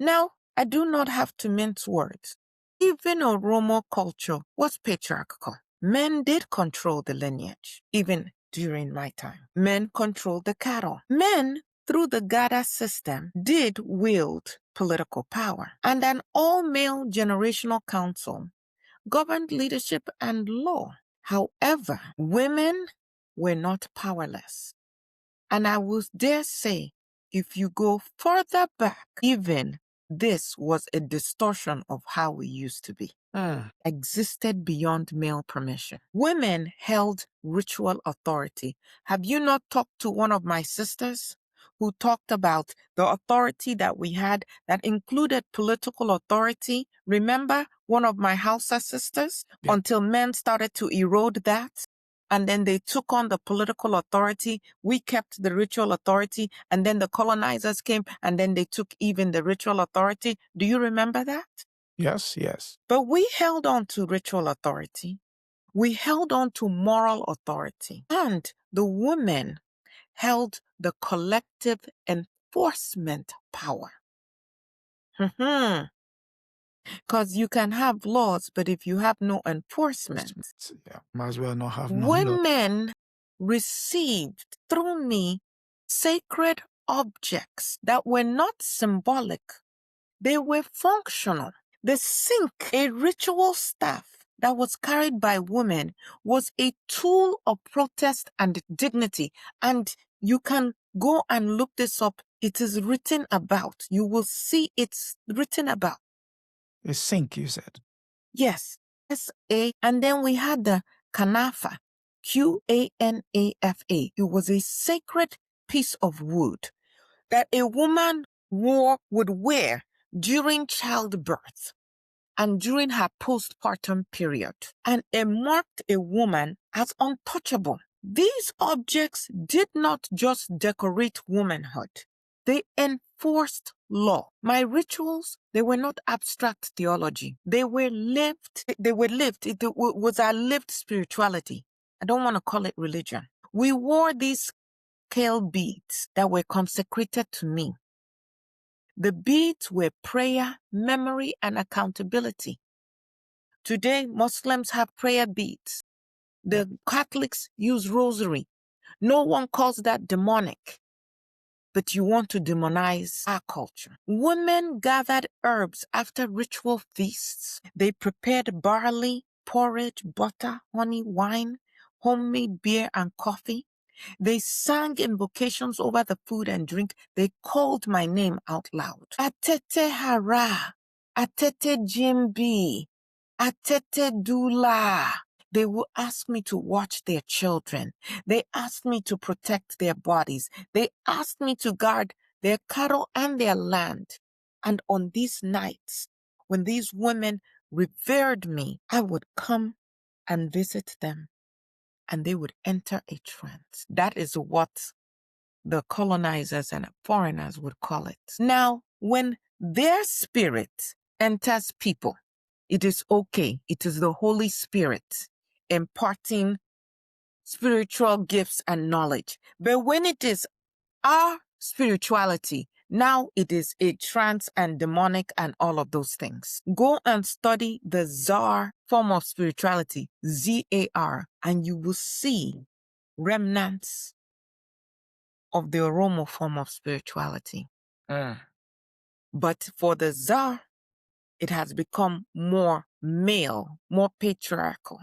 Now, I do not have to mince words. Even Oromo culture was patriarchal. Men did control the lineage, even during my time. Men controlled the cattle. Men, through the Gada system, did wield political power. And an all-male generational council governed leadership and law. However, women were not powerless. And I will dare say, if you go further back, even this was a distortion of how we used to be. Existed beyond male permission. Women held ritual authority. Have you not talked to one of my sisters who talked about the authority that we had that included political authority? Remember one of my Hausa sisters? Yeah. Until men started to erode that. And then they took on the political authority. We kept the ritual authority. And then the colonizers came and then they took even the ritual authority. Do you remember that? Yes, yes. But we held on to ritual authority. We held on to moral authority. And the women held the collective enforcement power. Because you can have laws, but if you have no enforcement, yeah, might as well not have no law. Women received through me sacred objects that were not symbolic. They were functional. The sink, a ritual staff that was carried by women, was a tool of protest and dignity. And you can go and look this up. It is written about. You will see it's written about. A sink, you said? Yes. S-A. And then we had the Kanafa. Qanafa. It was a sacred piece of wood that a woman would wear during childbirth and during her postpartum period. And it marked a woman as untouchable. These objects did not just decorate womanhood. They enforced law. My rituals, they were not abstract theology. They were lived. It was our lived spirituality. I don't want to call it religion. We wore these scale beads that were consecrated to me. The beads were prayer, memory, and accountability. Today, Muslims have prayer beads. The Catholics use rosary. No one calls that demonic. But you want to demonize our culture. Women gathered herbs after ritual feasts. They prepared barley, porridge, butter, honey, wine, homemade beer, and coffee. They sang invocations over the food and drink. They called my name out loud. ATETE Hara, ATETE Jimbi, ATETE Dula. They will ask me to watch their children. They asked me to protect their bodies. They asked me to guard their cattle and their land. And on these nights, when these women revered me, I would come and visit them, and they would enter a trance. That is what the colonizers and foreigners would call it. Now, when their spirit enters people, it is okay. It is the Holy Spirit imparting spiritual gifts and knowledge. But when it is our spirituality, now it is a trance and demonic and all of those things. Go and study the Zar form of spirituality, Z-A-R, and you will see remnants of the Oromo form of spirituality. But for the Zar, it has become more male, more patriarchal.